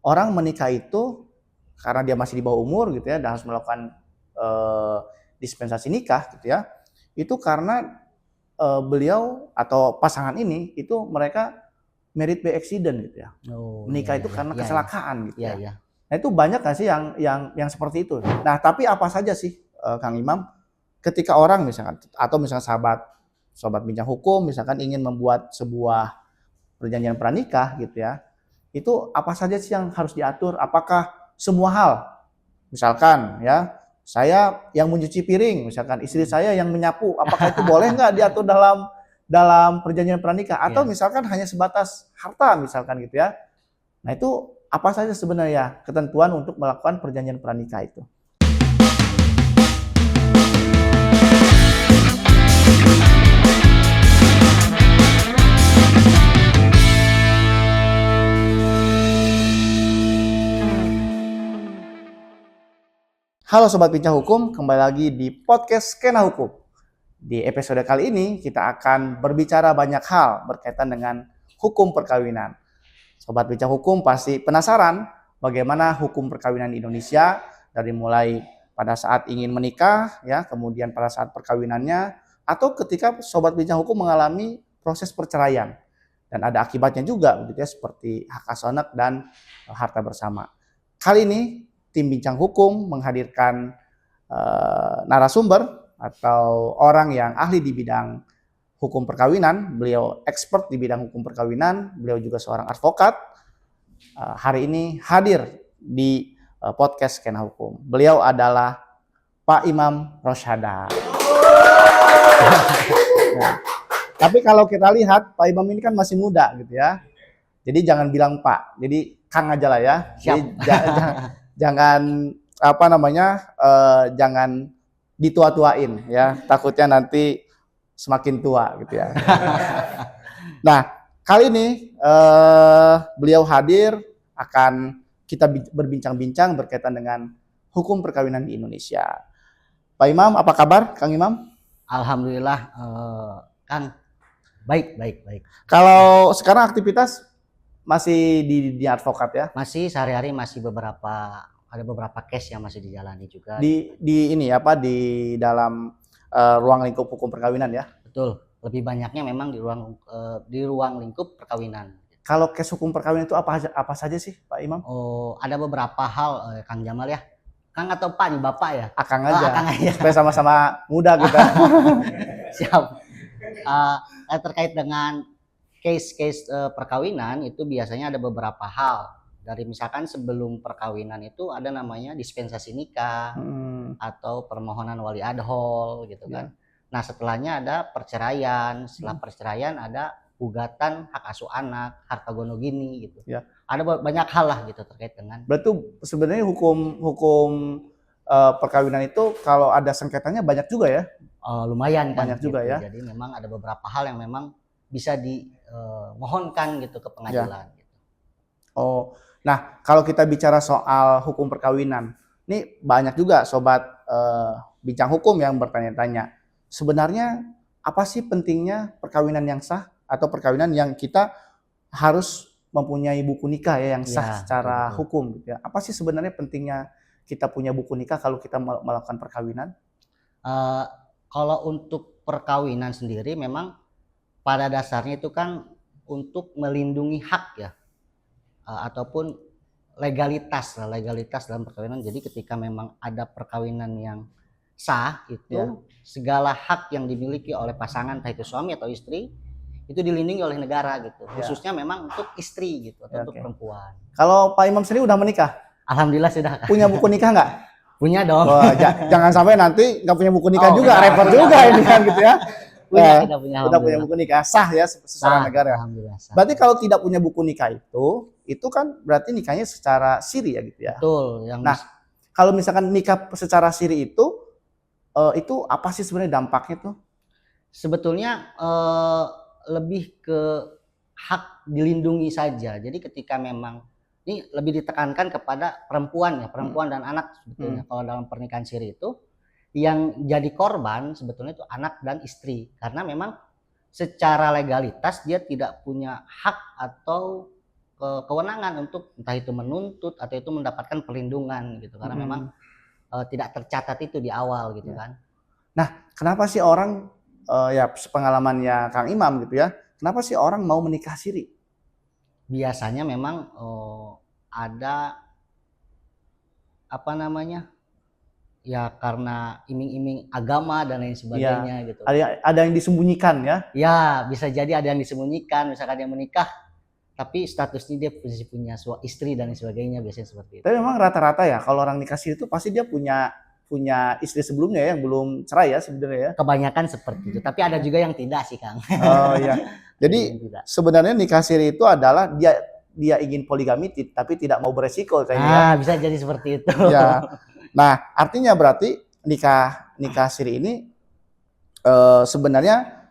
orang menikah itu karena dia masih di bawah umur gitu ya, dan harus melakukan dispensasi nikah gitu ya, itu karena beliau atau pasangan ini itu mereka married by accident gitu ya. Menikah itu karena kecelakaan gitu ya. Nah itu banyak nggak sih yang seperti itu? Nah tapi apa saja sih Kang Imam, ketika orang misalkan atau misalkan sobat bincang hukum misalkan ingin membuat sebuah perjanjian pranikah gitu ya, itu apa saja sih yang harus diatur? Apakah semua hal, misalkan ya saya yang mencuci piring, misalkan istri saya yang menyapu, apakah itu boleh nggak diatur dalam perjanjian pranikah? Atau misalkan hanya sebatas harta misalkan gitu ya. Nah itu apa saja sebenarnya ketentuan untuk melakukan perjanjian pranikah itu? Halo Sobat Bincang Hukum, kembali lagi di podcast Skena Hukum. Di episode kali ini kita akan berbicara banyak hal berkaitan dengan hukum perkawinan. Sobat Bincang Hukum pasti penasaran bagaimana hukum perkawinan di Indonesia, dari mulai pada saat ingin menikah, ya, kemudian pada saat perkawinannya, atau ketika Sobat Bincang Hukum mengalami proses perceraian. Dan ada akibatnya juga, begitu ya, seperti hak asuh dan harta bersama. Kali ini tim Bincang Hukum menghadirkan narasumber atau orang yang ahli di bidang hukum perkawinan. Beliau expert di bidang hukum perkawinan, beliau juga seorang advokat. Hari ini hadir di podcast Skena Hukum. Beliau adalah Pak Imam Rosyada. Nah, tapi kalau kita lihat Pak Imam ini kan masih muda gitu ya. Jadi jangan bilang Pak, jadi Kang aja lah ya. Jadi jangan jangan ditua-tuain ya, takutnya nanti semakin tua gitu ya. Nah kali ini beliau hadir, akan kita berbincang-bincang berkaitan dengan hukum perkawinan di Indonesia. Pak Imam, apa kabar Kang Imam? Alhamdulillah Kang, baik. Kalau sekarang aktivitas masih di advokat ya? Masih sehari-hari, masih ada beberapa case yang masih dijalani juga. Di dalam ruang lingkup hukum perkawinan ya? Betul, lebih banyaknya memang di ruang lingkup perkawinan. Kalau case hukum perkawinan itu apa saja sih Pak Imam? Oh, ada beberapa hal Kang Jamal ya. Kang atau Pak nih, Bapak ya? Akang aja. Akang aja. Supaya sama-sama muda kita. Siap. Terkait dengan case perkawinan itu biasanya ada beberapa hal. Dari misalkan sebelum perkawinan itu ada namanya dispensasi nikah atau permohonan wali adhol gitu kan. Nah setelahnya ada perceraian, setelah perceraian ada gugatan hak asuh anak, harta gono gini gitu. Ya. Ada banyak hal lah gitu terkait dengan. Berarti sebenarnya hukum perkawinan itu kalau ada sengketanya banyak juga ya? Lumayan kan. Banyak juga gitu. ya. Jadi memang ada beberapa hal yang memang bisa dimohonkan gitu ke pengadilan. Ya. Gitu. Oh. Nah, kalau kita bicara soal hukum perkawinan, ini banyak juga sobat bincang hukum yang bertanya-tanya. Sebenarnya apa sih pentingnya perkawinan yang sah atau perkawinan yang kita harus mempunyai buku nikah ya yang sah secara hukum gitu ya. Apa sih sebenarnya pentingnya kita punya buku nikah kalau kita melakukan perkawinan? Kalau untuk perkawinan sendiri memang pada dasarnya itu kan untuk melindungi hak ya. Ataupun legalitas dalam perkawinan. Jadi ketika memang ada perkawinan yang sah itu segala hak yang dimiliki oleh pasangan entah itu suami atau istri itu dilindungi oleh negara gitu. Khususnya memang untuk istri gitu atau untuk perempuan. Kalau Pak Imam sendiri udah menikah? Alhamdulillah sudah. Punya buku nikah nggak? Punya dong. Wah, jangan sampai nanti nggak punya buku nikah juga, repot juga ini kan gitu ya. Udah punya buku nikah sah ya secara negara. Sah. Berarti kalau tidak punya buku nikah itu kan berarti nikahnya secara siri ya gitu ya. Betul. Nah, kalau misalkan nikah secara siri itu apa sih sebenarnya dampaknya tuh? Sebetulnya lebih ke hak dilindungi saja. Jadi ketika memang ini lebih ditekankan kepada perempuan dan anak sebetulnya. Kalau dalam pernikahan siri itu yang jadi korban sebetulnya itu anak dan istri, karena memang secara legalitas dia tidak punya hak atau kewenangan untuk entah itu menuntut atau itu mendapatkan perlindungan gitu, karena memang tidak tercatat itu di awal gitu Ya. kan. Nah, kenapa sih orang ya pengalamannya Kang Imam gitu ya, kenapa sih orang mau menikah siri? Biasanya memang ada apa namanya, ya karena iming-iming agama dan lain Iya, sebagainya gitu. ada yang disembunyikan ya. Ya bisa jadi ada yang disembunyikan, misalkan dia menikah tapi statusnya dia punya istri dan lain sebagainya, biasanya seperti itu. Tapi memang rata-rata ya kalau orang nikah siri itu pasti dia punya istri sebelumnya ya, yang belum cerai ya sebenarnya ya. Kebanyakan seperti itu, tapi ada juga yang tidak sih Kang. Oh iya. Ada yang Jadi tidak. sebenarnya nikah siri itu adalah dia ingin poligami tapi tidak mau beresiko kayaknya ya. Bisa jadi seperti itu. Ya. Nah, artinya berarti nikah siri ini sebenarnya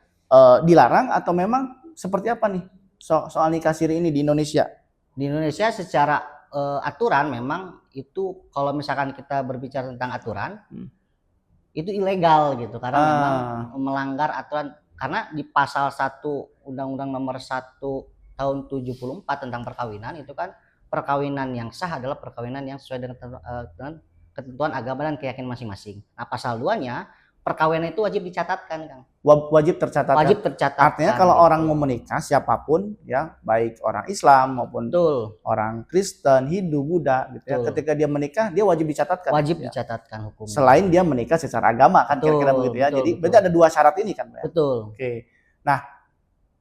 dilarang atau memang seperti apa nih soal nikah siri ini di Indonesia? Di Indonesia secara aturan memang itu kalau misalkan kita berbicara tentang aturan itu ilegal gitu, karena memang melanggar aturan, karena di pasal 1 Undang-Undang Nomor 1 tahun 74 tentang perkawinan itu kan, perkawinan yang sah adalah perkawinan yang sesuai dengan ketentuan agama dan keyakinan masing-masing. Nah, pasal 2-nya perkawinan itu wajib dicatatkan, Kang. Wajib tercatat. Wajib tercatat. Artinya kalau orang mau menikah siapapun ya, baik orang Islam maupun orang Kristen, Hindu, Buddha gitu ya, ketika dia menikah dia wajib dicatatkan. Wajib dicatatkan hukumnya. Selain dia menikah secara agama kan, kira-kira begitu ya. Jadi berarti ada 2 syarat ini kan, Pak. Betul. Oke.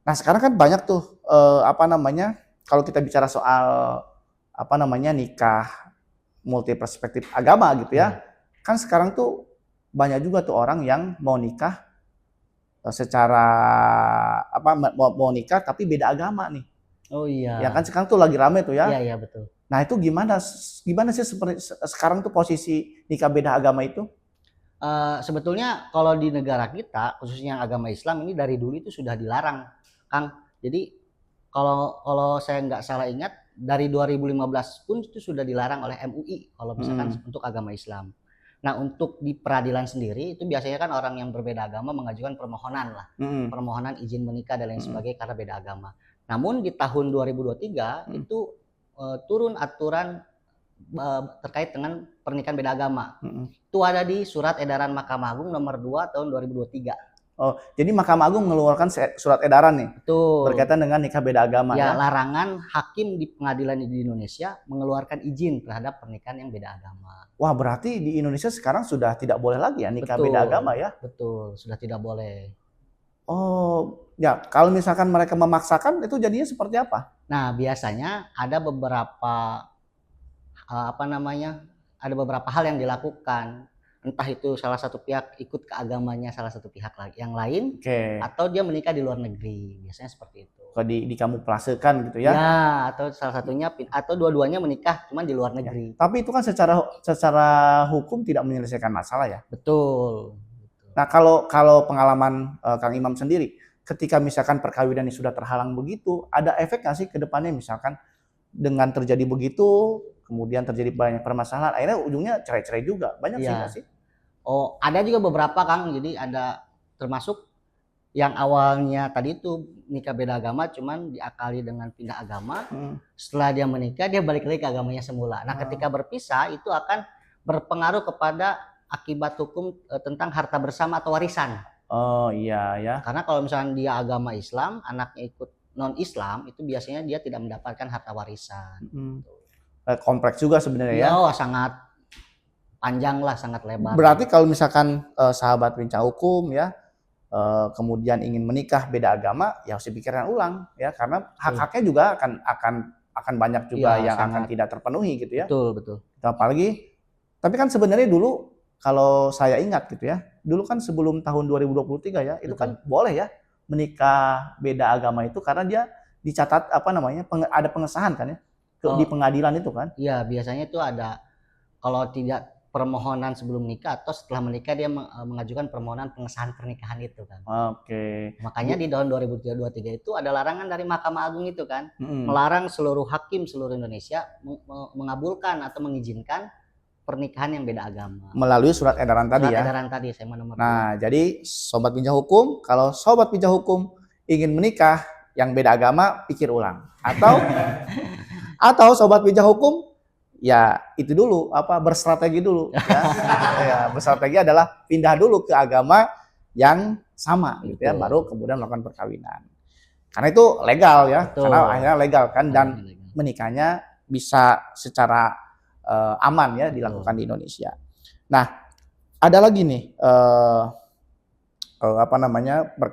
Nah sekarang kan banyak tuh kalau kita bicara soal nikah multi perspektif agama gitu ya. Kan sekarang tuh banyak juga tuh orang yang mau nikah secara mau nikah tapi beda agama nih. Oh iya. Ya kan sekarang tuh lagi rame tuh ya. Iya betul. Nah itu gimana sih seperti sekarang tuh posisi nikah beda agama itu? Sebetulnya kalau di negara kita khususnya agama Islam ini dari dulu itu sudah dilarang, Kang. Jadi kalau saya nggak salah ingat dari 2015 pun itu sudah dilarang oleh MUI kalau misalkan untuk agama Islam. Nah untuk di peradilan sendiri itu biasanya kan orang yang berbeda agama mengajukan permohonan lah, permohonan izin menikah dan lain sebagainya karena beda agama. Namun di tahun 2023 itu turun aturan terkait dengan pernikahan beda agama. Itu ada di Surat Edaran Mahkamah Agung nomor 2 tahun 2023. Oh, jadi Mahkamah Agung mengeluarkan surat edaran nih. Betul. Berkaitan dengan nikah beda agama ya. Larangan hakim di pengadilan di Indonesia mengeluarkan izin terhadap pernikahan yang beda agama. Wah, berarti di Indonesia sekarang sudah tidak boleh lagi ya nikah beda agama ya? Betul, sudah tidak boleh. Oh, ya kalau misalkan mereka memaksakan itu jadinya seperti apa? Nah, biasanya ada beberapa ada beberapa hal yang dilakukan. Entah itu salah satu pihak ikut ke agamanya salah satu pihak yang lain, atau dia menikah di luar negeri, biasanya seperti itu. Dikamuplasekan gitu ya? Ya, atau salah satunya atau dua-duanya menikah cuma di luar negeri. Ya, tapi itu kan secara hukum tidak menyelesaikan masalah ya? Betul. Nah kalau pengalaman Kang Imam sendiri, ketika misalkan perkawinan ini sudah terhalang begitu, ada efek nggak sih ke depannya misalkan dengan terjadi begitu, kemudian terjadi banyak permasalahan, akhirnya ujungnya cerai-cerai juga, banyak sih nggak sih? Oh, ada juga beberapa Kang, jadi ada termasuk yang awalnya tadi itu nikah beda agama cuman diakali dengan pindah agama, setelah dia menikah dia balik lagi ke agamanya semula. Nah ketika berpisah itu akan berpengaruh kepada akibat hukum tentang harta bersama atau warisan. Oh iya ya. Karena kalau misalnya dia agama Islam, anaknya ikut non Islam, itu biasanya dia tidak mendapatkan harta warisan. Kompleks juga sebenarnya ya. Oh, sangat panjang lah, sangat lebar. Berarti kalau misalkan sahabat bincang hukum ya, kemudian ingin menikah beda agama, ya harus dipikirkan ulang ya, karena hak-haknya juga akan banyak juga yang akan tidak terpenuhi gitu ya. Betul. Apalagi, tapi kan sebenarnya dulu kalau saya ingat gitu ya, dulu kan sebelum tahun 2023 ya, itu kan boleh ya menikah beda agama itu karena dia dicatat ada pengesahan kan ya di pengadilan itu kan? Iya, biasanya itu ada, kalau tidak permohonan sebelum nikah atau setelah menikah dia mengajukan permohonan pengesahan pernikahan itu kan. Oke. Makanya di tahun 2023 itu ada larangan dari Mahkamah Agung itu kan, melarang seluruh hakim seluruh Indonesia mengabulkan atau mengizinkan pernikahan yang beda agama. Melalui surat edaran tadi ya. Surat edaran tadi saya nomor. Nah, jadi sobat bincang hukum, kalau sobat bincang hukum ingin menikah yang beda agama pikir ulang. Atau sobat bijak hukum ya itu dulu berstrategi dulu ya. Ya, berstrategi adalah pindah dulu ke agama yang sama gitu ya, baru kemudian melakukan perkawinan. Karena itu legal ya, karena akhirnya legal kan, dan menikahnya bisa secara aman ya dilakukan di Indonesia. Nah, ada lagi nih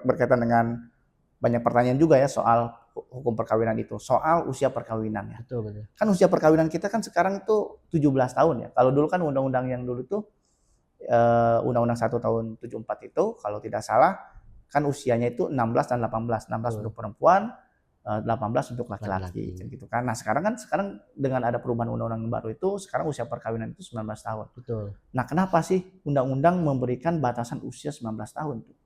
berkaitan dengan banyak pertanyaan juga ya soal hukum perkawinan itu, soal usia perkawinan ya. Betul. Kan usia perkawinan kita kan sekarang itu 17 tahun ya. Kalau dulu kan undang-undang yang dulu tuh Undang-Undang 1 tahun 74 itu kalau tidak salah kan usianya itu 16 dan 18. 16 untuk perempuan, 18 untuk laki-laki gitu kan. Nah, sekarang dengan ada perubahan undang-undang baru itu, sekarang usia perkawinan itu 19 tahun. Betul. Nah, kenapa sih undang-undang memberikan batasan usia 19 tahun tuh?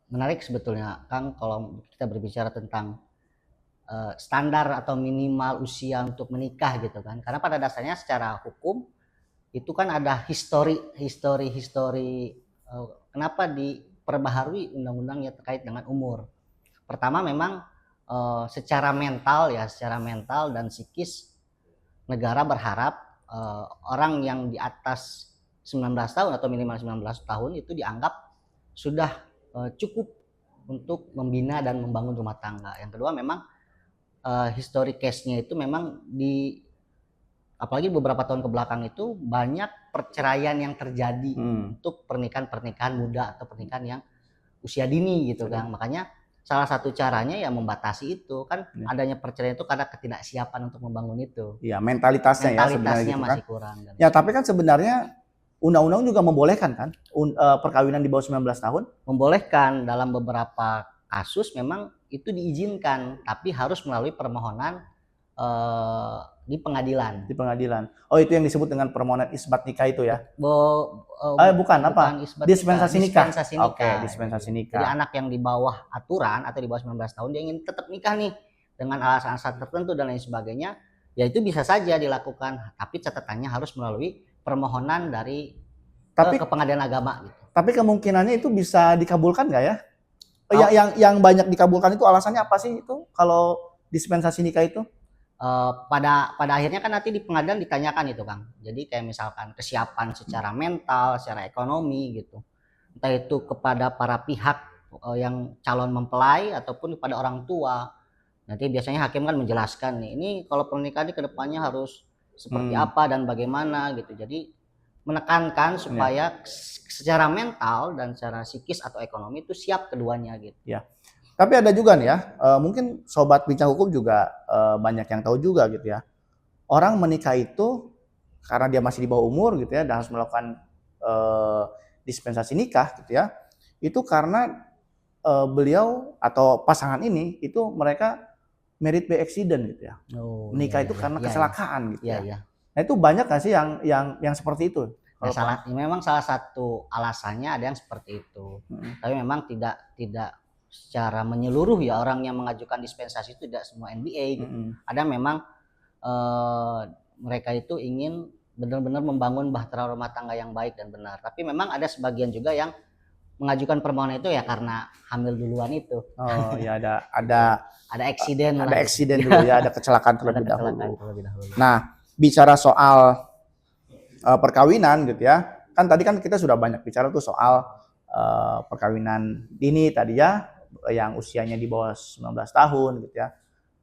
Menarik sebetulnya, Kang, kalau kita berbicara tentang standar atau minimal usia untuk menikah gitu kan. Karena pada dasarnya secara hukum itu kan ada histori kenapa diperbaharui undang-undang yang terkait dengan umur. Pertama memang secara mental dan psikis negara berharap orang yang di atas 19 tahun atau minimal 19 tahun itu dianggap sudah cukup untuk membina dan membangun rumah tangga. Yang kedua memang history case-nya itu memang apalagi beberapa tahun ke belakang itu banyak perceraian yang terjadi untuk pernikahan muda atau pernikahan yang usia dini gitu kan. Makanya salah satu caranya ya membatasi itu kan, adanya perceraian itu karena ketidaksiapan untuk membangun itu. Iya, mentalitasnya ya sebenarnya gitu masih kan. kurang. Ya, tapi kan sebenarnya undang-undang juga membolehkan kan perkawinan di bawah 19 tahun? Membolehkan dalam beberapa kasus memang itu diizinkan, tapi harus melalui permohonan di pengadilan. Di pengadilan. Oh, itu yang disebut dengan permohonan isbat nikah itu ya? Bukan dispensasi nikah. Oke, dispensasi nikah. Jadi anak yang di bawah aturan atau di bawah 19 tahun dia ingin tetap nikah nih dengan alasan-alasan tertentu dan lain sebagainya, ya itu bisa saja dilakukan, tapi catatannya harus melalui permohonan dari ke pengadilan agama gitu. Tapi kemungkinannya itu bisa dikabulkan nggak ya? Yang banyak dikabulkan itu alasannya apa sih itu kalau dispensasi nikah itu? Pada akhirnya kan nanti di pengadilan ditanyakan itu, Kang. Jadi kayak misalkan kesiapan secara mental, secara ekonomi gitu. Entah itu kepada para pihak yang calon mempelai ataupun kepada orang tua. Nanti biasanya hakim kan menjelaskan nih, ini kalau pernikahan ke depannya harus seperti apa dan bagaimana gitu. Jadi menekankan supaya secara mental dan secara psikis atau ekonomi itu siap keduanya gitu. Ya. Tapi ada juga nih ya, mungkin sobat bincang hukum juga banyak yang tahu juga gitu ya. Orang menikah itu karena dia masih di bawah umur gitu ya, dan harus melakukan dispensasi nikah gitu ya. Itu karena beliau atau pasangan ini itu mereka married by accident gitu ya. Menikah itu karena kecelakaan gitu ya. Nah, itu banyak nggak sih yang seperti itu? Memang salah satu alasannya ada yang seperti itu. Tapi memang tidak secara menyeluruh ya, orang yang mengajukan dispensasi itu tidak semua NBA gitu. Ada memang mereka itu ingin benar-benar membangun bahtera rumah tangga yang baik dan benar. Tapi memang ada sebagian juga yang mengajukan permohonan itu ya karena hamil duluan itu. Oh ya, ada eksiden. Ada eksiden dulu ya, ada kecelakaan terlebih dahulu. Nah, bicara soal perkawinan gitu ya. Kan tadi kan kita sudah banyak bicara tuh soal perkawinan dini tadi ya, yang usianya di bawah 19 tahun gitu ya.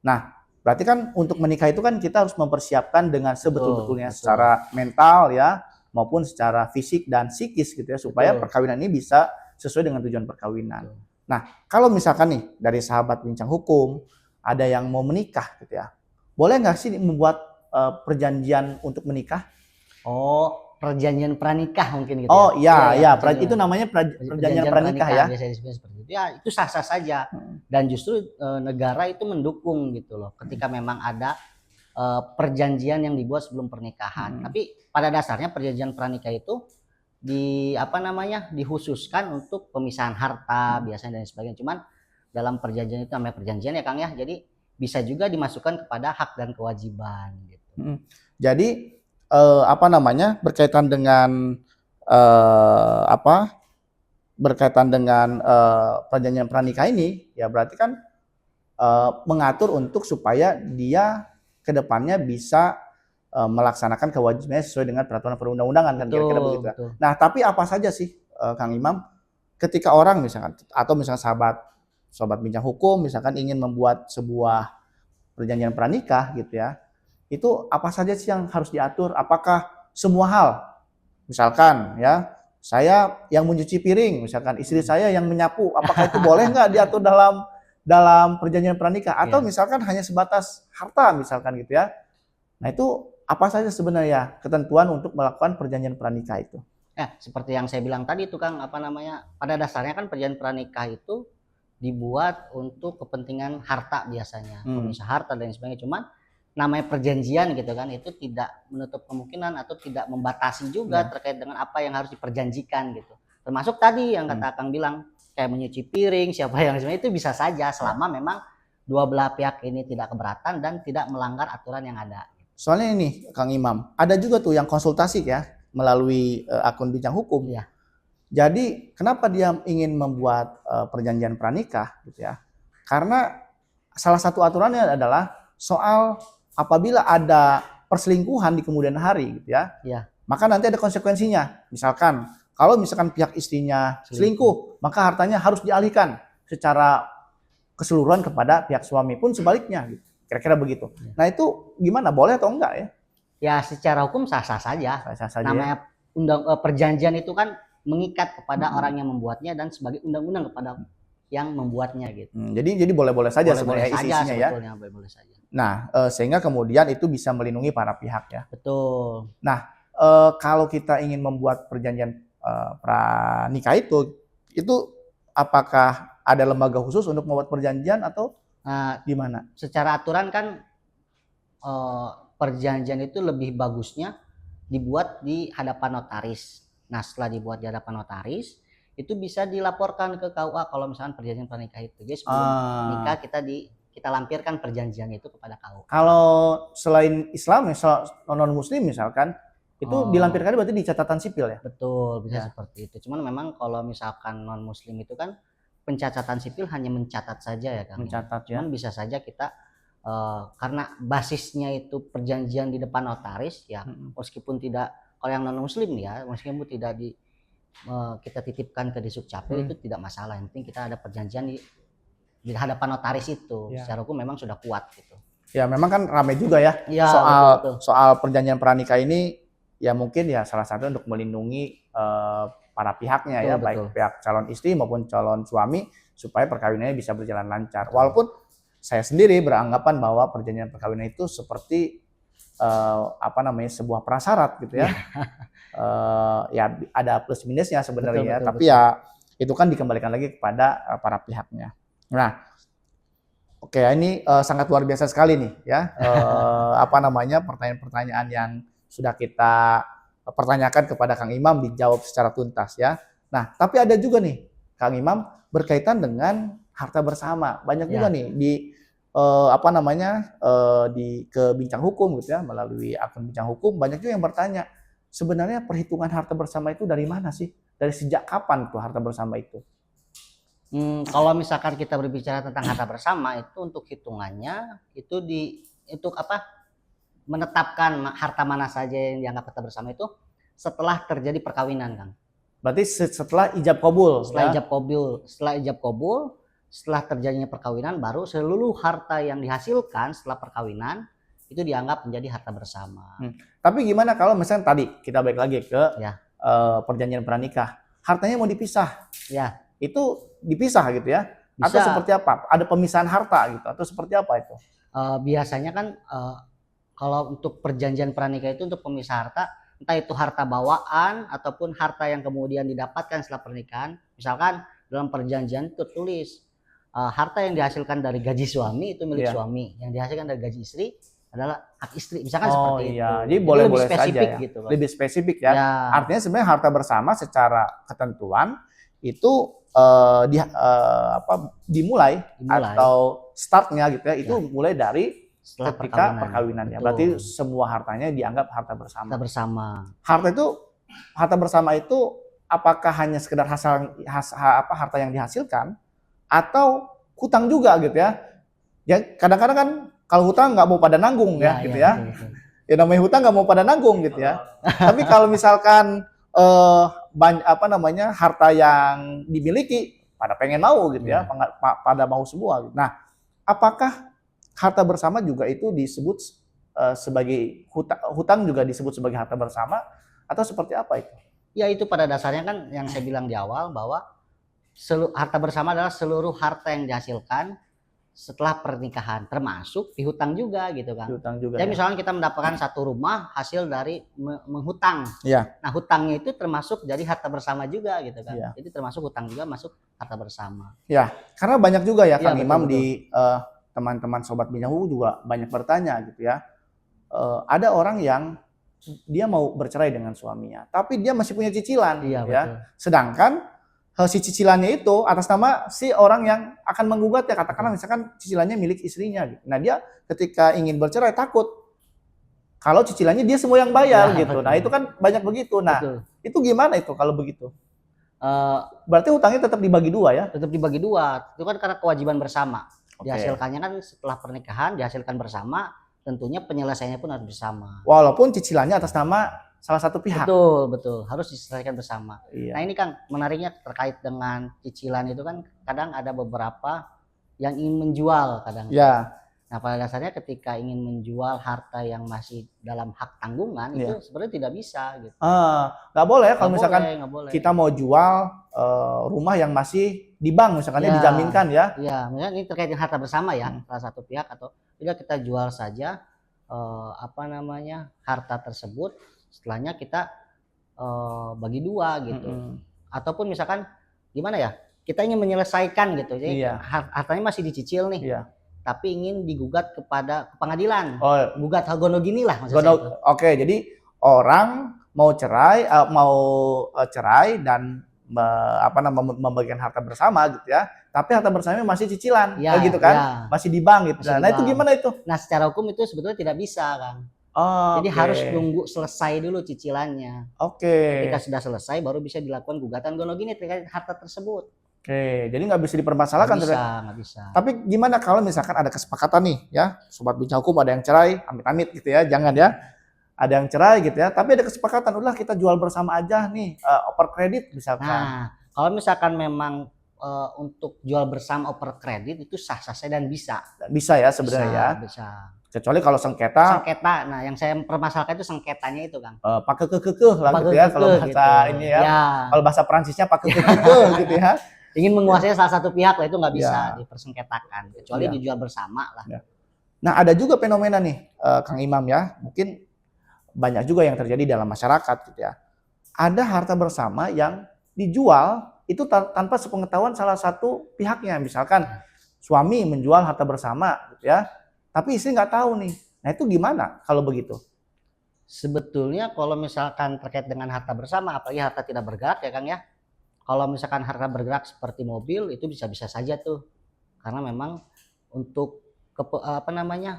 Nah, berarti kan untuk menikah itu kan kita harus mempersiapkan dengan sebetul-betulnya secara mental ya, maupun secara fisik dan psikis gitu ya, supaya perkawinan ini bisa sesuai dengan tujuan perkawinan. Nah, kalau misalkan nih dari sahabat bincang hukum ada yang mau menikah gitu ya, boleh nggak sih membuat perjanjian untuk menikah? Oh, perjanjian pranikah mungkin gitu. Oh iya, itu namanya perjanjian pranikah ya. Biasa disebut seperti itu. Ya, itu sah-sah saja. Dan justru negara itu mendukung gitu loh, ketika memang ada perjanjian yang dibuat sebelum pernikahan. Tapi pada dasarnya perjanjian pranikah itu dikhususkan untuk pemisahan harta biasanya dan sebagainya. Cuman dalam perjanjian itu namanya perjanjian ya, Kang ya. Jadi bisa juga dimasukkan kepada hak dan kewajiban gitu. Jadi berkaitan dengan perjanjian pranikah ini ya, berarti kan mengatur untuk supaya dia ke depannya bisa melaksanakan kewajibannya sesuai dengan peraturan perundang-undangan kan kira-kira begitu. betul. Nah, tapi apa saja sih Kang Imam ketika orang misalkan atau misalkan sobat bincang hukum misalkan ingin membuat sebuah perjanjian pranikah gitu ya. Itu apa saja sih yang harus diatur? Apakah semua hal? Misalkan ya, saya yang mencuci piring, misalkan istri saya yang menyapu, apakah itu boleh nggak diatur dalam perjanjian pranikah? Atau Iya. misalkan hanya sebatas harta misalkan gitu ya. Nah itu apa saja sebenarnya ketentuan untuk melakukan perjanjian pranikah itu? Seperti yang saya bilang tadi itu Kang, apa namanya, pada dasarnya kan perjanjian pranikah itu dibuat untuk kepentingan harta biasanya, pemisah harta dan sebagainya. Cuman namanya perjanjian gitu kan, itu tidak menutup kemungkinan atau tidak membatasi juga terkait dengan apa yang harus diperjanjikan gitu. Termasuk tadi yang kata Kang bilang, kayak menyuci piring, siapa yang sebenarnya itu bisa saja selama memang dua belah pihak ini tidak keberatan dan tidak melanggar aturan yang ada. Soalnya ini Kang Imam, ada juga tuh yang konsultasi ya melalui akun bincang hukum. Iya. Jadi kenapa dia ingin membuat perjanjian pranikah gitu ya? Karena salah satu aturannya adalah soal apabila ada perselingkuhan di kemudian hari gitu ya. Iya. Maka nanti ada konsekuensinya. Misalkan kalau misalkan pihak istrinya selingkuh, maka hartanya harus dialihkan secara keseluruhan kepada pihak suami pun sebaliknya gitu. Kira-kira begitu. Nah, itu gimana? Boleh atau enggak ya? Ya secara hukum sah-sah saja. Sah-sah saja. Namanya perjanjian itu kan mengikat kepada orang yang membuatnya dan sebagai undang-undang kepada yang membuatnya gitu. Jadi boleh-boleh saja sebenarnya isi-isinya ya. Boleh saja. Nah, sehingga kemudian itu bisa melindungi para pihak ya. Betul. Nah, kalau kita ingin membuat perjanjian pranikah itu apakah ada lembaga khusus untuk membuat perjanjian atau gimana? Secara aturan kan perjanjian itu lebih bagusnya dibuat di hadapan notaris. Nah, setelah dibuat di hadapan notaris, itu bisa dilaporkan ke KUA kalau misalkan perjanjian pranikah itu. Jadi sebelum nikah kita lampirkan perjanjian itu kepada KUA. Kalau selain Islam, non Muslim misalkan, itu dilampirkan berarti di catatan sipil ya? Betul, bisa seperti itu. Cuman memang kalau misalkan non Muslim itu kan pencatatan sipil hanya mencatat saja ya Kang. Mencatat ya. Cuman bisa saja kita karena basisnya itu perjanjian di depan notaris ya, meskipun tidak, kalau yang non Muslim ya, meskipun tidak kita titipkan ke Disukcapil itu tidak masalah. Yang penting kita ada perjanjian di hadapan notaris itu. Secara hukum memang sudah kuat gitu. Ya memang kan ramai juga ya, soal perjanjian pranikah ini ya mungkin ya salah satu untuk melindungi para pihaknya ya, baik pihak calon istri maupun calon suami supaya perkawinannya bisa berjalan lancar. Walaupun saya sendiri beranggapan bahwa perjanjian perkawinan itu seperti sebuah prasyarat gitu ya. Ya ada plus minusnya sebenarnya, tapi ya itu kan dikembalikan lagi kepada para pihaknya. Nah, oke, ini sangat luar biasa sekali nih ya. Pertanyaan-pertanyaan yang sudah kita pertanyakan kepada Kang Imam dijawab secara tuntas ya. Nah, tapi ada juga nih Kang Imam berkaitan dengan harta bersama. Banyak juga nih ke bincang hukum gitu ya, melalui akun bincang hukum banyak juga yang bertanya, sebenarnya perhitungan harta bersama itu dari mana sih? Dari sejak kapan tuh harta bersama itu? Kalau misalkan kita berbicara tentang harta bersama itu untuk hitungannya itu menetapkan harta mana saja yang dianggap harta bersama itu setelah terjadi perkawinan, Kang. Berarti setelah ijab kabul. Setelah ijab kabul, setelah terjadinya perkawinan, baru seluruh harta yang dihasilkan setelah perkawinan itu dianggap menjadi harta bersama. Tapi gimana kalau misalnya tadi kita balik lagi ke perjanjian pranikah, hartanya mau dipisah, itu dipisah gitu ya? Bisa. Atau seperti apa? Ada pemisahan harta gitu atau seperti apa itu? Biasanya kan kalau untuk perjanjian pranikah itu untuk pemisah harta, entah itu harta bawaan ataupun harta yang kemudian didapatkan setelah pernikahan. Misalkan dalam perjanjian tertulis harta yang dihasilkan dari gaji suami itu milik suami, yang dihasilkan dari gaji istri adalah hak istri. Misalkan seperti itu. Jadi boleh-boleh saja ya. Gitu, lebih spesifik ya. Artinya sebenarnya harta bersama secara ketentuan itu dimulai atau startnya gitu ya, itu mulai dari setelah ketika perkawinan ya. Berarti semua hartanya dianggap harta bersama. Harta bersama itu apakah hanya sekedar harta yang dihasilkan atau hutang juga gitu ya? Ya kadang-kadang kan kalau hutang nggak mau pada nanggung ya, gitu ya. Betul, betul. Ya namanya hutang nggak mau pada nanggung gitu ya. Tapi kalau misalkan apa namanya harta yang dimiliki pada pengen mau gitu ya, Iya. pada mau semua. Nah, apakah harta bersama juga itu disebut sebagai hutang juga disebut sebagai harta bersama atau seperti apa itu? Ya itu pada dasarnya kan yang saya bilang di awal bahwa harta bersama adalah seluruh harta yang dihasilkan setelah pernikahan, termasuk pihutang juga gitu kan. Hutang juga Jadi ya. misalkan kita mendapatkan satu rumah hasil dari menghutang. Iya. Nah hutangnya itu termasuk jadi harta bersama juga gitu kan. Iya. Jadi termasuk hutang juga masuk harta bersama. Ya, karena banyak juga ya Iya, Kang betul, Imam betul. di teman-teman sobat Binyahu juga banyak bertanya gitu ya. Ada orang yang dia mau bercerai dengan suaminya, tapi dia masih punya cicilan, Iya ya. betul. Sedangkan si cicilannya itu atas nama si orang yang akan menggugat ya, katakanlah misalkan cicilannya milik istrinya. Gitu. Nah dia ketika ingin bercerai takut kalau cicilannya dia semua yang bayar Ya, gitu. betul. Nah itu kan banyak begitu. Nah Betul. itu gimana itu kalau begitu? Eh, Berarti hutangnya tetap dibagi dua ya? tetap dibagi dua. Itu kan karena kewajiban bersama. Oke. Dihasilkannya kan setelah pernikahan dihasilkan bersama, tentunya penyelesaiannya pun harus bersama. Walaupun cicilannya atas nama salah satu pihak. Betul, betul. Harus diselesaikan bersama. Iya. Nah ini Kang, menariknya terkait dengan cicilan itu kan kadang ada beberapa yang ingin menjual kadang. Ya. Nah pada dasarnya ketika ingin menjual harta yang masih dalam hak tanggungan itu sebenarnya tidak bisa gitu. Nggak boleh ya kalau Nggak misalkan boleh, nggak boleh. kita mau jual rumah yang masih di bank misalkan Ya. dijaminkan ya. Iya, misalnya ini terkait dengan harta bersama ya, salah satu pihak atau tidak kita jual saja apa namanya harta tersebut, setelahnya kita bagi dua gitu. Ataupun misalkan gimana ya, kita ingin menyelesaikan gitu, jadi Iya. hartanya masih dicicil nih, Iya. tapi ingin digugat kepada pengadilan, Oh, gugat hargono gini lah maksud saya itu. oke, jadi orang mau cerai cerai dan membagikan harta bersama gitu ya. Tapi harta bersamanya masih cicilan, Ya, gitu kan? ya. Masih di bank gitu. Masih di Nah, itu bank. gimana itu? Nah secara hukum itu sebetulnya tidak bisa Kang. Oh, Jadi harus nunggu selesai dulu cicilannya. Oke. Ketika sudah selesai baru bisa dilakukan gugatan gono gini terkait harta tersebut. Oke, jadi nggak bisa dipermasalahkan. Nggak bisa. Tapi gimana kalau misalkan ada kesepakatan nih ya, sobat bincang hukum ada yang cerai, amit-amit gitu ya, jangan ya. Ada yang cerai gitu ya, tapi ada kesepakatan, udah kita jual bersama aja nih, oper kredit misalkan. Nah, kalau misalkan memang untuk jual bersama oper kredit itu sah-sah saja dan bisa. Bisa ya sebenarnya ya. Bisa. Kecuali kalau sengketa. Sengketa, nah yang saya permasalahkan itu sengketanya itu Kang. Pakai kekeh lah gitu ya, kalau bahasa gitu. ini ya. Ya. Kalau bahasa Prancisnya pakai kekeh gitu ya. Ingin menguasai salah satu pihak lah itu nggak bisa dipersengketakan, kecuali Ya. dijual bersama lah. Ya. Nah ada juga fenomena nih Kang Imam ya, mungkin banyak juga yang terjadi dalam masyarakat gitu ya. Ada harta bersama yang dijual itu tanpa sepengetahuan salah satu pihaknya, misalkan suami menjual harta bersama gitu ya, tapi istri nggak tahu nih. Nah itu gimana kalau begitu? Sebetulnya kalau misalkan terkait dengan harta bersama, apalagi harta tidak bergerak ya Kang ya. Kalau misalkan harta bergerak seperti mobil itu bisa-bisa saja tuh, karena memang untuk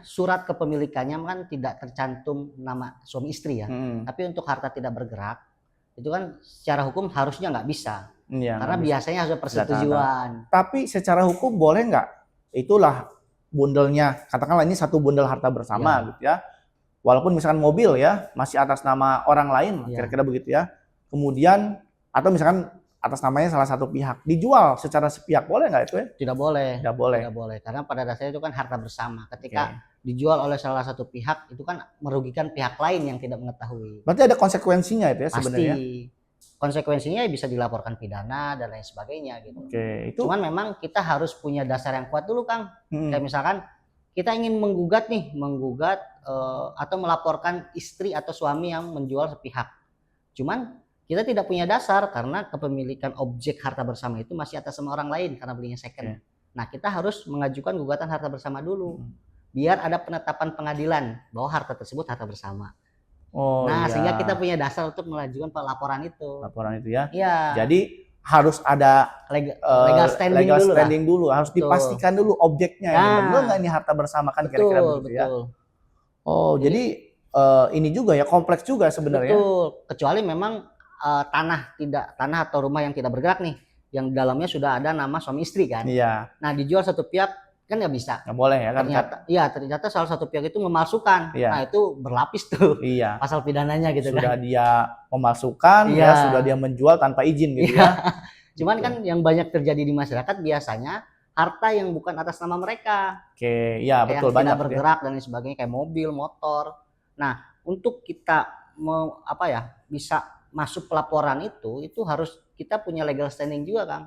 surat kepemilikannya kan tidak tercantum nama suami istri ya. Tapi untuk harta tidak bergerak itu kan secara hukum harusnya nggak bisa. Ya, karena biasanya harus persetujuan. Tapi secara hukum boleh nggak? Itulah bundelnya, katakanlah ini satu bundel harta bersama gitu ya. Walaupun misalkan mobil ya masih atas nama orang lain, kira-kira begitu ya. Kemudian atau misalkan atas namanya salah satu pihak dijual secara sepihak, boleh nggak itu ya? Tidak boleh. Tidak boleh. Tidak boleh karena pada dasarnya itu kan harta bersama. Ketika dijual oleh salah satu pihak itu kan merugikan pihak lain yang tidak mengetahui. Berarti ada konsekuensinya itu ya sebenarnya. Pasti. Konsekuensinya bisa dilaporkan pidana dan lain sebagainya gitu. Oke, itu. Cuman memang kita harus punya dasar yang kuat dulu Kang. Kayak misalkan kita ingin menggugat atau melaporkan istri atau suami yang menjual sepihak. Cuman kita tidak punya dasar karena kepemilikan objek harta bersama itu masih atas nama orang lain karena belinya second. Nah kita harus mengajukan gugatan harta bersama dulu. Biar ada penetapan pengadilan bahwa harta tersebut harta bersama. Sehingga kita punya dasar untuk mengajukan laporan itu. Laporan itu ya. Iya. Jadi harus ada legal standing dulu, harus dipastikan dulu objeknya. Benar nggak ini harta bersama kan kira-kira begitu ya. Oh, jadi ini juga ya kompleks juga sebenarnya. Betul. Kecuali memang tanah atau rumah yang tidak bergerak nih, yang dalamnya sudah ada nama suami istri kan. Iya. Nah dijual satu pihak kan nggak bisa. Nggak boleh ya kan? Ternyata salah satu pihak itu memalsukan. Iya. Nah itu berlapis tuh Iya. pasal pidananya gitu Sudah kan. dia memalsukan, Iya. ya sudah dia menjual tanpa izin gitu Iya. ya. Cuman kan yang banyak terjadi di masyarakat biasanya harta yang bukan atas nama mereka. Oke, ya Kayak betul yang banyak tidak bergerak dan lain sebagainya kayak mobil, motor. Nah, untuk kita bisa masuk pelaporan itu harus kita punya legal standing juga, Kang.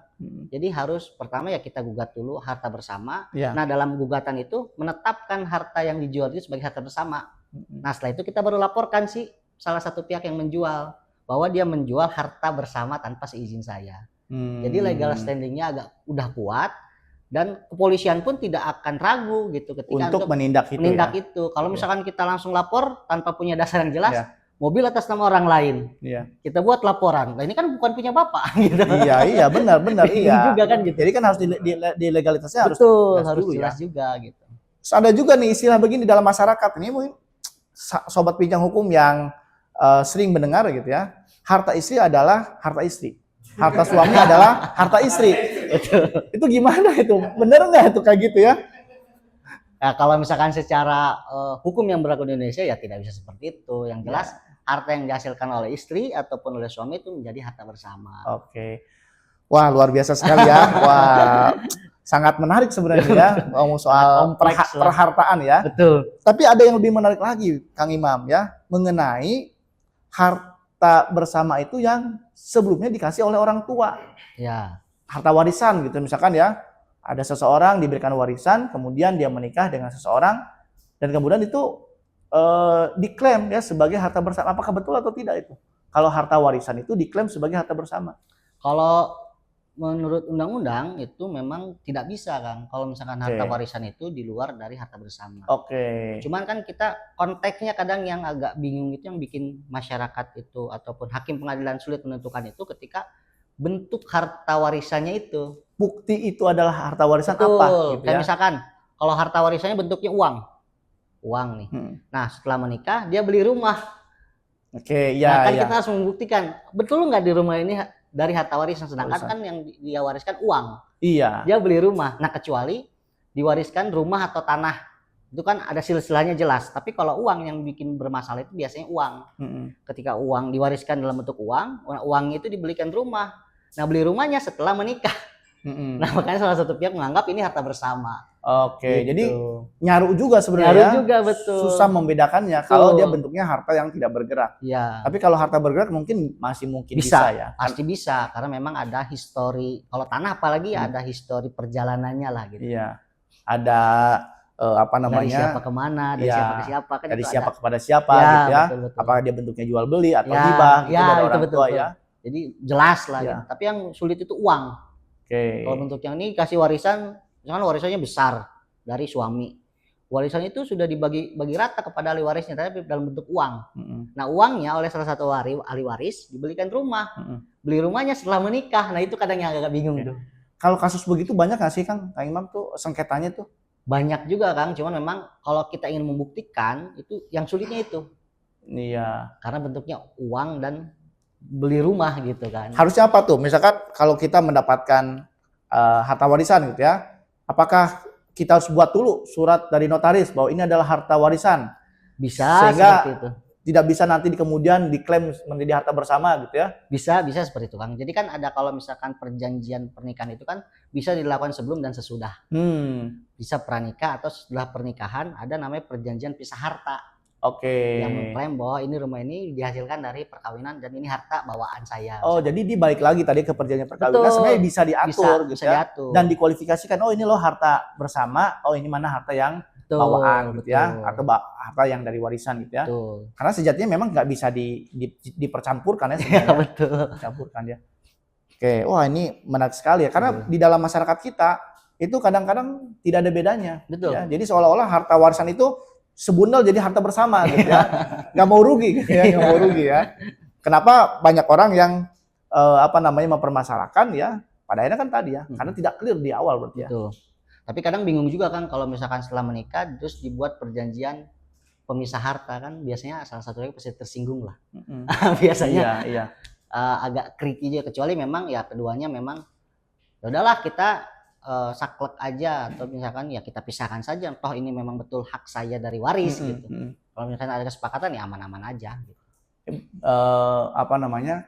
Jadi harus pertama ya kita gugat dulu harta bersama. Ya. Nah, dalam gugatan itu menetapkan harta yang dijual itu sebagai harta bersama. Nah, setelah itu kita baru laporkan sih salah satu pihak yang menjual bahwa dia menjual harta bersama tanpa seizin saya. Jadi legal standingnya agak udah kuat dan kepolisian pun tidak akan ragu gitu ketika untuk menindak itu. Kalau misalkan kita langsung lapor tanpa punya dasar yang jelas, mobil atas nama orang lain, kita buat laporan. Nah ini kan bukan punya bapak gitu. Iya benar iya. Juga kan gitu. Jadi kan harus di legalitasnya harus jelas juga gitu. Terus ada juga nih istilah begini dalam masyarakat ini mungkin sobat bincang hukum yang sering mendengar gitu ya. Harta istri adalah harta istri. Harta suami adalah harta istri. Itu gimana itu? Bener nggak itu kayak gitu ya? Nah, kalau misalkan secara hukum yang berlaku di Indonesia ya tidak bisa seperti itu. Yang jelas harta yang dihasilkan oleh istri ataupun oleh suami itu menjadi harta bersama. Oke. Wah, luar biasa sekali ya. Wah, sangat menarik sebenarnya ya ngomong soal perhartaan ya. Betul. Tapi ada yang lebih menarik lagi, Kang Imam ya, mengenai harta bersama itu yang sebelumnya dikasih oleh orang tua. Ya. Harta warisan gitu misalkan ya. Ada seseorang diberikan warisan, kemudian dia menikah dengan seseorang dan kemudian itu diklaim ya sebagai harta bersama. Apakah betul atau tidak itu? Kalau harta warisan itu diklaim sebagai harta bersama. Kalau menurut undang-undang itu memang tidak bisa, Kang. Kalau misalkan harta warisan itu di luar dari harta bersama. Cuman kan kita konteksnya kadang yang agak bingung itu yang bikin masyarakat itu ataupun hakim pengadilan sulit menentukan itu ketika bentuk harta warisannya itu. Bukti itu adalah harta warisan apa? Gitu kayak misalkan kalau harta warisannya bentuknya uang nih. Nah setelah menikah dia beli rumah. Nah, kan kita harus membuktikan betul nggak di rumah ini dari harta warisan, sedangkan kan yang dia wariskan uang. Iya. Dia beli rumah. Nah kecuali diwariskan rumah atau tanah itu kan ada silsilahnya jelas. Tapi kalau uang yang bikin bermasalah itu biasanya uang. Ketika uang diwariskan dalam bentuk uang itu dibelikan rumah. Nah beli rumahnya setelah menikah. Nah makanya salah satu pihak menganggap ini harta bersama. Gitu. Jadi nyaru juga sebenarnya. Nyaru juga betul. Susah membedakannya kalau dia bentuknya harta yang tidak bergerak. Iya. Tapi kalau harta bergerak mungkin bisa ya. Pasti bisa karena memang ada histori. Kalau tanah apalagi ada histori perjalanannya lah gitu. Iya. Ada dari siapa kemana, dari siapa ke siapa kan dari itu siapa ada. kepada siapa gitu ya. Betul. Apakah dia bentuknya jual beli atau hibah gitu dari orang tua ya. Jadi jelas lah gitu. Tapi yang sulit itu uang. Kalau bentuk yang ini kasih warisan, misalkan warisannya besar dari suami. Warisan itu sudah bagi rata kepada ahli warisnya tapi dalam bentuk uang. Nah, uangnya oleh salah satu ahli waris dibelikan rumah. Beli rumahnya setelah menikah. Nah, itu kadang yang agak bingung tuh. Kalau kasus begitu banyak nggak sih Kang Imam tuh sengketanya tuh? Banyak juga Kang, cuman memang kalau kita ingin membuktikan itu yang sulitnya itu. Iya. Karena bentuknya uang dan beli rumah gitu kan. Harusnya apa tuh? Misalkan kalau kita mendapatkan harta warisan gitu ya, apakah kita harus buat dulu surat dari notaris bahwa ini adalah harta warisan? Bisa sehingga seperti itu. Tidak bisa nanti kemudian diklaim menjadi harta bersama gitu ya? Bisa seperti itu Kang. Jadi kan ada kalau misalkan perjanjian pernikahan itu kan bisa dilakukan sebelum dan sesudah. Bisa pranikah atau setelah pernikahan ada namanya perjanjian pisah harta. Yang mengklaim bahwa ini rumah ini dihasilkan dari perkawinan dan ini harta bawaan saya. Jadi dibalik lagi tadi ke perjanjian perkawinan sebenarnya bisa diatur gitu ya. Dan dikualifikasikan ini loh harta bersama, ini mana harta yang bawaan gitu ya, atau harta yang dari warisan gitu ya. Karena sejatinya memang nggak bisa dipercampurkan ya sebenarnya. Dicampurkan ya. Wah ini menarik sekali ya karena di dalam masyarakat kita itu kadang-kadang tidak ada bedanya. Ya. Jadi seolah-olah harta warisan itu sebundel jadi harta bersama gitu ya. Nggak mau rugi gitu ya, nggak mau rugi ya. Kenapa banyak orang yang mempermasalahkan ya, pada akhirnya kan tadi ya, karena tidak clear di awal berarti ya. Tapi kadang bingung juga kan kalau misalkan setelah menikah terus dibuat perjanjian pemisah harta kan biasanya salah satunya pasti tersinggung lah. Biasanya agak tricky juga kecuali memang ya keduanya memang ya udahlah kita saklek aja atau misalkan ya kita pisahkan saja, toh ini memang betul hak saya dari waris gitu. Kalau misalkan ada kesepakatan ya aman-aman aja gitu.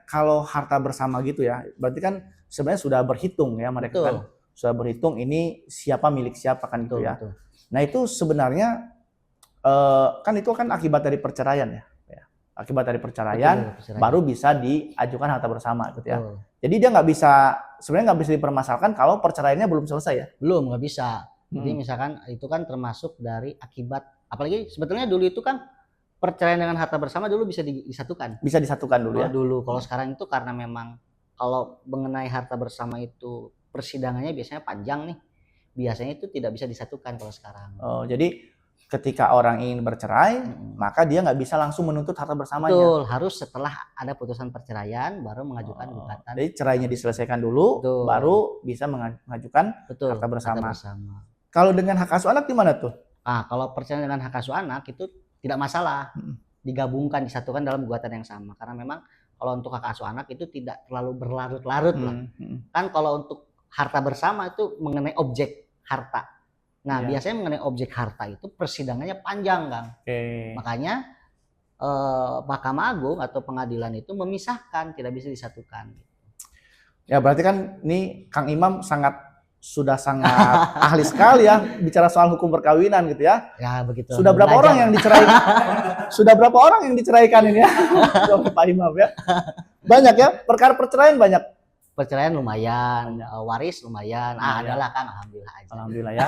Kalau harta bersama gitu ya, berarti kan sebenarnya sudah berhitung ya mereka kan, sudah berhitung ini siapa milik siapa kan itu ya. Betul. Nah itu sebenarnya kan itu kan akibat dari perceraian ya. Akibat dari perceraian baru bisa diajukan harta bersama gitu ya. Jadi dia sebenarnya nggak bisa dipermasalahkan kalau perceraiannya belum selesai ya. Belum, nggak bisa. Jadi misalkan itu kan termasuk dari akibat, apalagi sebetulnya dulu itu kan perceraian dengan harta bersama dulu bisa disatukan. Bisa disatukan dulu ya. Dulu, kalau sekarang itu karena memang kalau mengenai harta bersama itu persidangannya biasanya panjang nih. Biasanya itu tidak bisa disatukan kalau sekarang. Jadi ketika orang ingin bercerai, maka dia nggak bisa langsung menuntut harta bersamanya. Betul, harus setelah ada putusan perceraian baru mengajukan gugatan. Jadi cerainya diselesaikan dulu, baru bisa mengajukan harta bersama. Kalau dengan hak asuh anak gimana tuh? Kalau perceraian dengan hak asuh anak itu tidak masalah, digabungkan, disatukan dalam gugatan yang sama. Karena memang kalau untuk hak asuh anak itu tidak terlalu berlarut-larut lah. Kan kalau untuk harta bersama itu mengenai objek harta. Nah, biasanya mengenai objek harta itu persidangannya panjang, Kang. Makanya Mahkamah Agung atau pengadilan itu memisahkan, tidak bisa disatukan. Ya berarti kan ini Kang Imam sudah sangat ahli sekali ya bicara soal hukum perkawinan gitu ya. Ya begitu. Sudah berapa orang yang diceraikan? Sudah berapa orang yang diceraikan ini ya? Pak Imam ya. Banyak ya, perkara perceraian banyak. Perceraian lumayan, waris lumayan. Adalah kan, alhamdulillah aja. Alhamdulillah ya.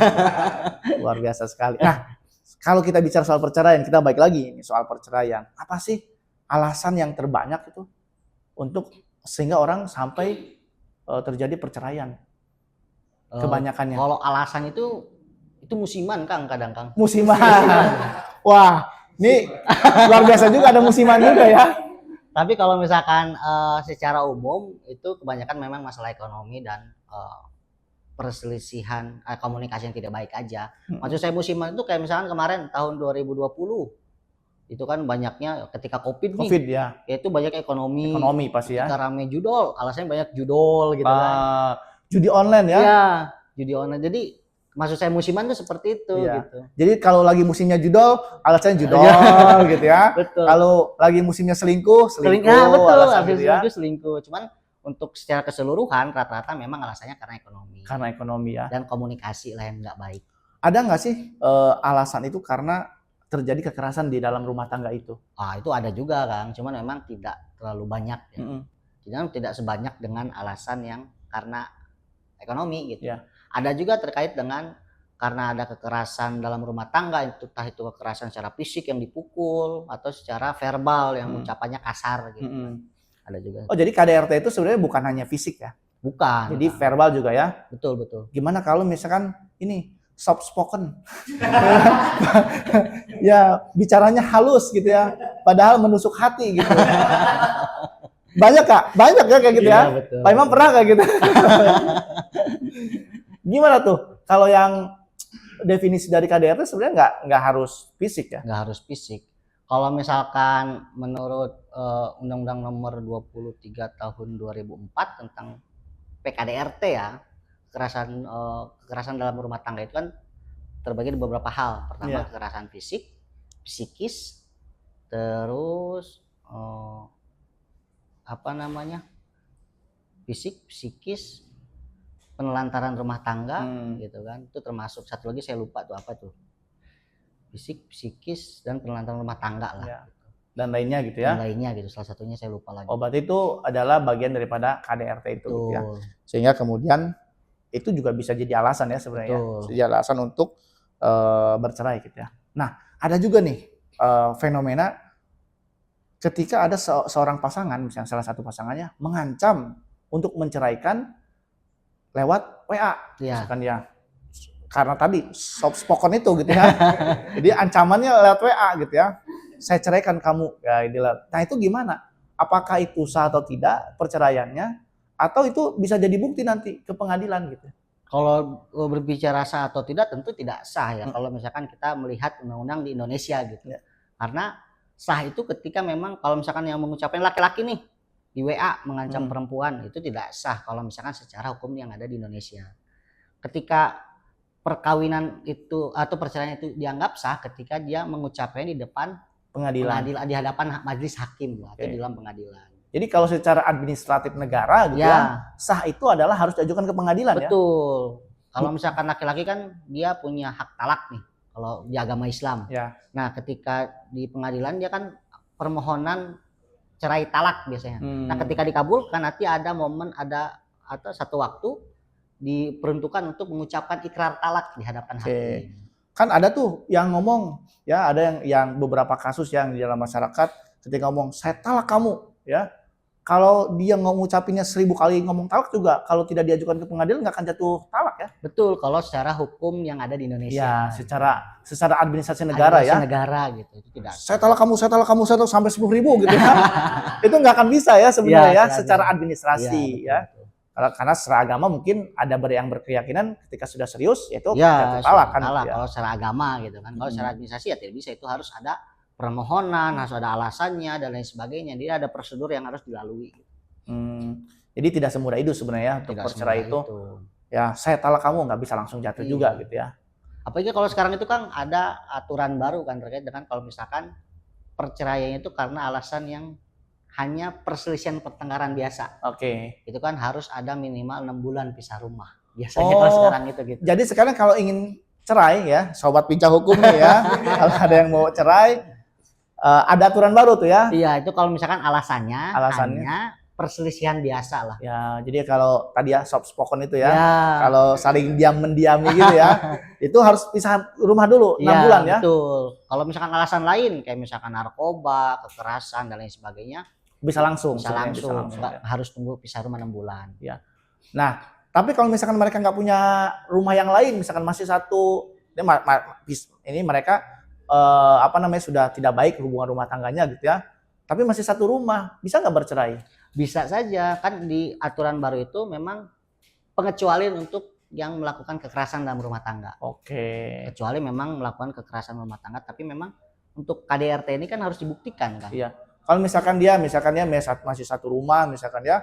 Luar biasa sekali. Nah, kalau kita bicara soal perceraian, kita balik lagi ini soal perceraian. Apa sih alasan yang terbanyak itu untuk sehingga orang sampai terjadi perceraian? Kebanyakannya. Kalau alasan itu musiman, Kang, kadang, Kang. Musiman. Wah, ini luar biasa juga ada musiman juga ya. Tapi kalau misalkan secara umum itu kebanyakan memang masalah ekonomi dan perselisihan komunikasi yang tidak baik aja. Maksud saya musiman itu kayak misalkan kemarin tahun 2020 itu kan banyaknya ketika COVID nih. Ya. Itu banyak ekonomi. Ekonomi pasti ya. Kita rame judol, alasannya banyak judol gitu kan. Judi online ya. Iya, judi online. Jadi maksud saya musiman tuh seperti itu gitu. Jadi kalau lagi musimnya judol, alasannya judol gitu ya. Betul. Kalau lagi musimnya selingkuh. Betul, habis gitu ya. Selingkuh. Cuman untuk secara keseluruhan rata-rata memang alasannya karena ekonomi. Karena ekonomi ya. Dan komunikasi lah yang nggak baik. Ada nggak sih alasan itu karena terjadi kekerasan di dalam rumah tangga itu? Itu ada juga, Kang. Cuman memang tidak terlalu banyak ya. Tidak sebanyak dengan alasan yang karena ekonomi gitu. Ya. Ada juga terkait dengan karena ada kekerasan dalam rumah tangga, entah itu kekerasan secara fisik yang dipukul atau secara verbal yang ucapannya kasar gitu. Ada juga. Oh, jadi KDRT itu sebenarnya bukan hanya fisik ya? Bukan. Jadi verbal juga ya? Betul. Gimana kalau misalkan ini soft spoken? Ya, bicaranya halus gitu ya, padahal menusuk hati gitu. Banyak Kak? Banyak ya kayak gitu ya? Betul. Pak Imam pernah kayak gitu? Gimana tuh? Kalau yang definisi dari KDRT sebenarnya nggak harus fisik ya? Nggak harus fisik. Kalau misalkan menurut Undang-Undang Nomor 23 Tahun 2004 tentang PKDRT ya, kekerasan dalam rumah tangga itu kan terbagi di beberapa hal. Pertama kekerasan fisik, psikis, terus fisik, psikis, penelantaran rumah tangga gitu kan. Itu termasuk satu lagi saya lupa tuh apa tuh. Fisik, psikis, dan penelantaran rumah tangga lah. Ya. Dan lainnya gitu ya. Dan lainnya gitu, salah satunya saya lupa lagi. Oh, berarti itu adalah bagian daripada KDRT itu gitu ya. Sehingga kemudian itu juga bisa jadi alasan ya sebenarnya. Jadi alasan untuk bercerai gitu ya. Nah, ada juga nih fenomena ketika ada seorang pasangan, misalnya salah satu pasangannya mengancam untuk menceraikan lewat WA, misalkan ya, karena tadi soft spoken itu gitu ya. Jadi ancamannya lewat WA gitu ya. Saya ceraikan kamu ya. Nah itu gimana? Apakah itu sah atau tidak perceraiannya? Atau itu bisa jadi bukti nanti ke pengadilan gitu? Kalau berbicara sah atau tidak tentu tidak sah ya. Kalau misalkan kita melihat undang-undang di Indonesia gitu. Karena sah itu ketika memang kalau misalkan yang mengucapkan laki-laki nih di WA mengancam perempuan itu tidak sah kalau misalkan secara hukum yang ada di Indonesia. ketika perkawinan itu atau perceraian itu dianggap sah ketika dia mengucapkannya di depan Pengadilan. di hadapan majelis hakim atau Oke. di dalam pengadilan. Jadi kalau secara administratif negara gitu ya, sah itu adalah harus diajukan ke pengadilan ya. Betul. Kalau misalkan laki-laki kan dia punya hak talak nih kalau di agama Islam. Ya. Nah, ketika di pengadilan dia kan permohonan cerai talak biasanya. Nah, ketika dikabulkan nanti ada momen atau satu waktu diperuntukkan untuk mengucapkan ikrar talak di hadapan hakim. Kan ada tuh yang ngomong ya, ada yang beberapa kasus yang di dalam masyarakat ketika ngomong saya talak kamu ya. Kalau dia ngucapinnya 1000 kali ngomong talak juga, kalau tidak diajukan ke pengadilan nggak akan jatuh talak ya. Betul, kalau secara hukum yang ada di Indonesia. Ya, secara administrasi negara ya. Negara gitu, itu tidak. Saya talak kamu sampai 10.000 gitu ya. Itu nggak akan bisa ya sebenarnya ya, secara administrasi ya. Karena secara agama mungkin ada yang berkeyakinan ketika sudah serius yaitu jatuh talak kan. Ya. Kalau secara agama gitu kan. Kalau secara administrasi ya tidak bisa, itu harus ada permohonan, harus ada alasannya dan lain sebagainya. Jadi ada prosedur yang harus dilalui. Jadi tidak semudah itu sebenarnya untuk perceraian itu. Ya, saya talak kamu nggak bisa langsung jatuh juga gitu ya. Apalagi kalau sekarang itu kan ada aturan baru kan terkait dengan kalau misalkan perceraian itu karena alasan yang hanya perselisihan pertengkaran biasa. Oke. Itu kan harus ada minimal 6 bulan pisah rumah. Biasanya kalau sekarang itu gitu. Jadi sekarang kalau ingin cerai ya, sobat pincah hukum nih ya, kalau ada yang mau cerai, ada aturan baru tuh ya. Iya, itu kalau misalkan alasannya hanya perselisihan biasa lah. Ya, jadi kalau tadi ya soft spoken itu ya, kalau saling mendiami gitu ya, itu harus pisah rumah dulu 6 bulan ya. Betul. Kalau misalkan alasan lain kayak misalkan narkoba, kekerasan dan lain sebagainya, bisa langsung ya. Harus tunggu pisah rumah 6 bulan. Ya. Nah, tapi kalau misalkan mereka nggak punya rumah yang lain, misalkan masih satu, ini mereka sudah tidak baik hubungan rumah tangganya gitu ya, tapi masih satu rumah, bisa nggak bercerai? Bisa saja, kan di aturan baru itu memang pengecualian untuk yang melakukan kekerasan dalam rumah tangga. Oke. Kecuali memang melakukan kekerasan rumah tangga, tapi memang untuk KDRT ini kan harus dibuktikan kan. Iya. Kalau misalkan dia masih satu rumah, misalkan ya,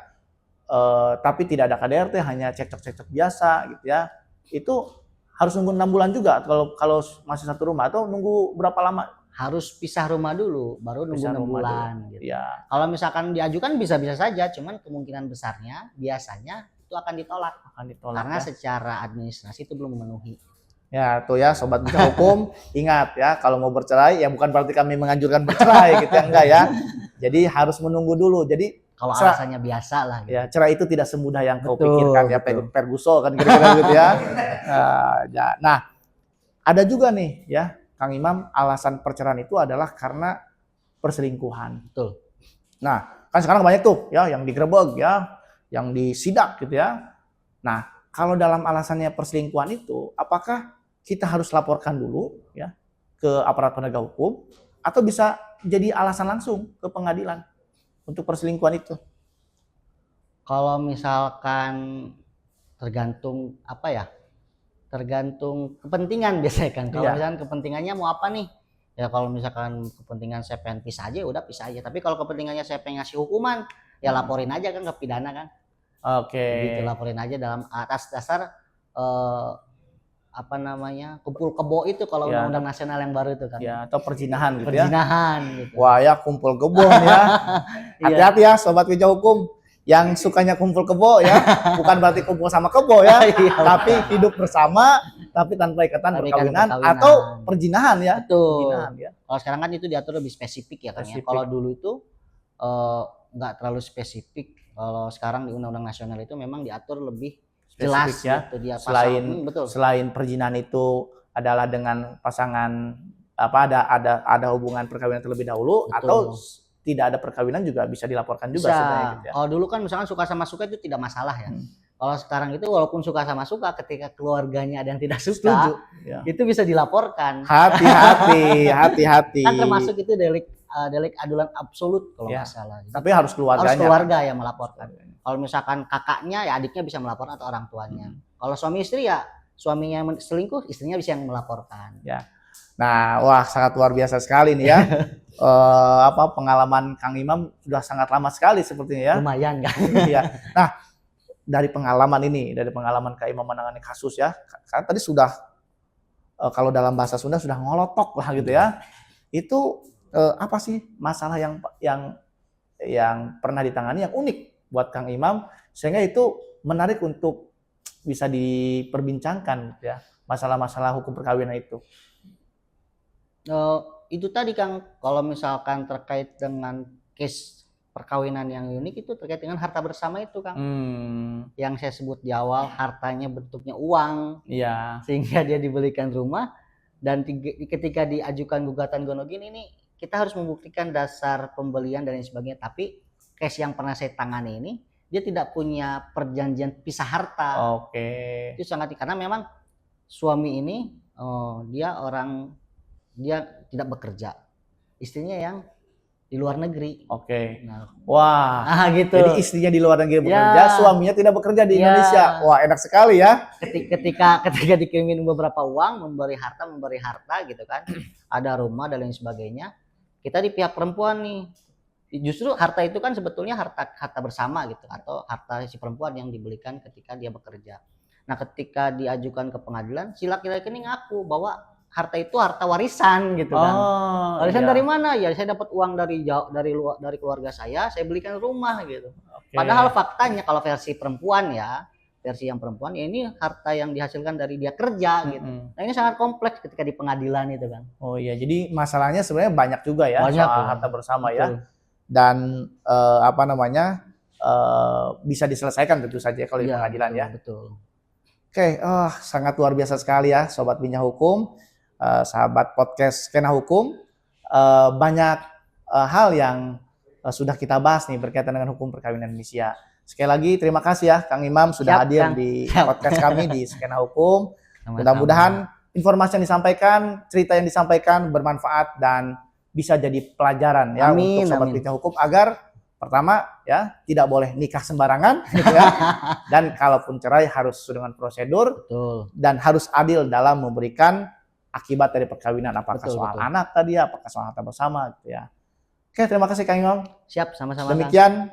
tapi tidak ada KDRT, hanya cekcok biasa gitu ya, itu harus nunggu 6 bulan juga kalau masih satu rumah, atau nunggu berapa lama? Harus pisah rumah dulu, baru nunggu 6 bulan gitu. Ya. Kalau misalkan diajukan bisa-bisa saja, cuman kemungkinan besarnya biasanya itu akan ditolak karena secara administrasi itu belum memenuhi. Ya, tuh ya sobat pincah hukum, ingat ya, kalau mau bercerai ya bukan berarti kami menganjurkan bercerai gitu ya, enggak ya. Jadi harus menunggu dulu. Jadi kalau alasannya biasa lah gitu. Ya, cerai itu tidak semudah yang kau pikirkan ya, Ferguson kan kira-kira gitu ya. Nah, ada juga nih ya, Kang Imam, alasan perceraian itu adalah karena perselingkuhan. Betul. Nah, kan sekarang banyak tuh ya yang digerebek ya, yang disidak gitu ya. Nah, kalau dalam alasannya perselingkuhan itu, apakah kita harus laporkan dulu ya ke aparat penegak hukum, atau bisa jadi alasan langsung ke pengadilan untuk perselingkuhan itu? Kalau misalkan tergantung tergantung kepentingan biasanya kan. Kalau misalkan kepentingannya mau apa nih? Ya kalau misalkan kepentingan saya pengen pisah aja, udah pisah aja. Tapi kalau kepentingannya saya pengen ngasih hukuman, ya laporin aja kan ke pidana kan. Oke. Gitu, laporin aja dalam atas dasar kumpul kebo itu kalau undang-undang nasional yang baru itu kan. Ya, atau perzinahan gitu perzinahan, ya. Gitu. Wah ya, kumpul kebo ya. Hati-hati ya sobat pincah hukum. Yang sukanya kumpul kebo ya, bukan berarti kumpul sama kebo ya, tapi hidup bersama, tapi tanpa ikatan perkawinan atau perzinahan ya. Betul. Ya. Kalau sekarang kan itu diatur lebih spesifik ya kan ya. Kalau dulu itu nggak terlalu spesifik. Kalau sekarang di Undang-Undang Nasional itu memang diatur lebih jelas ya. Gitu, dia selain perzinahan itu adalah dengan pasangan ada hubungan perkawinan terlebih dahulu. Betul. Atau tidak ada perkawinan juga bisa dilaporkan juga sebenarnya gitu ya. Kalau dulu kan misalkan suka sama suka itu tidak masalah ya. Kalau sekarang itu walaupun suka sama suka, ketika keluarganya ada yang tidak suka, itu bisa dilaporkan. Hati-hati. Kan termasuk itu delik adulan absolut kalau nggak salah. Tapi harus keluarganya. Harus keluarga yang melaporkan. Kalau misalkan kakaknya ya adiknya bisa melaporkan atau orang tuanya. Kalau suami istri ya suaminya selingkuh, istrinya bisa yang melaporkan. Ya. Nah, wah sangat luar biasa sekali nih ya. Pengalaman Kang Imam sudah sangat lama sekali sepertinya ya. Lumayan kan. Iya. Nah, dari pengalaman Kak Imam menangani kasus ya, kan tadi sudah kalau dalam bahasa Sunda sudah ngolotok lah gitu ya. Itu apa sih masalah yang pernah ditangani yang unik buat Kang Imam sehingga itu menarik untuk bisa diperbincangkan ya, masalah-masalah hukum perkawinan itu. Itu tadi Kang, kalau misalkan terkait dengan case perkawinan yang unik itu terkait dengan harta bersama itu Kang. Yang saya sebut di awal, hartanya bentuknya uang, Iya. sehingga dia dibelikan rumah, dan ketika diajukan gugatan gonogin ini kita harus membuktikan dasar pembelian dan lain sebagainya. Tapi case yang pernah saya tangani ini dia tidak punya perjanjian pisah harta. Oke. Itu sangat, karena memang suami ini dia tidak bekerja, istrinya yang di luar negeri. Oke. Nah, Wah. gitu. Jadi istrinya di luar negeri bekerja, Ya. suaminya tidak bekerja di Ya. Indonesia. Wah, enak sekali ya. Ketika dikirimin beberapa uang, memberi harta gitu kan. Ada rumah dan lain sebagainya. Kita di pihak perempuan nih. Justru harta itu kan sebetulnya harta bersama gitu, atau harta si perempuan yang dibelikan ketika dia bekerja. Nah, ketika diajukan ke pengadilan, si laki-laki ini ngaku bahwa harta itu harta warisan gitu kan. Warisan iya. dari mana? Ya saya dapat uang dari keluarga saya belikan rumah gitu. Oke. Padahal faktanya kalau versi yang perempuan ya ini harta yang dihasilkan dari dia kerja gitu. Nah, ini sangat kompleks ketika di pengadilan itu kan. Oh iya, jadi masalahnya sebenarnya banyak juga ya Banyak soal ya. harta bersama Betul. ya. Dan bisa diselesaikan tentu saja kalau di pengadilan ya. Betul. Oke, sangat luar biasa sekali ya Sobat Bincang Hukum, sahabat podcast Skena Hukum. Banyak hal yang sudah kita bahas nih berkaitan dengan hukum perkawinan Indonesia. Sekali lagi terima kasih ya Kang Imam sudah hadir di podcast kami di Skena Hukum. Mudah-mudahan informasi yang disampaikan, cerita yang disampaikan bermanfaat dan bisa jadi pelajaran ya untuk Sobat Bincang Hukum agar pertama ya tidak boleh nikah sembarangan gitu ya. Dan kalaupun cerai harus dengan prosedur. Betul. Dan harus adil dalam memberikan akibat dari perkawinan, apakah soal anak tadi, apakah soal harta bersama gitu ya. Oke, terima kasih Kang Imam. Siap, sama-sama. Demikian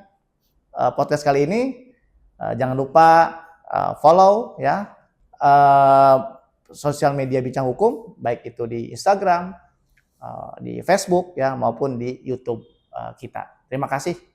podcast kali ini. Jangan lupa follow ya sosial media Bincang Hukum, baik itu di Instagram, di Facebook ya maupun di YouTube kita. Terima kasih.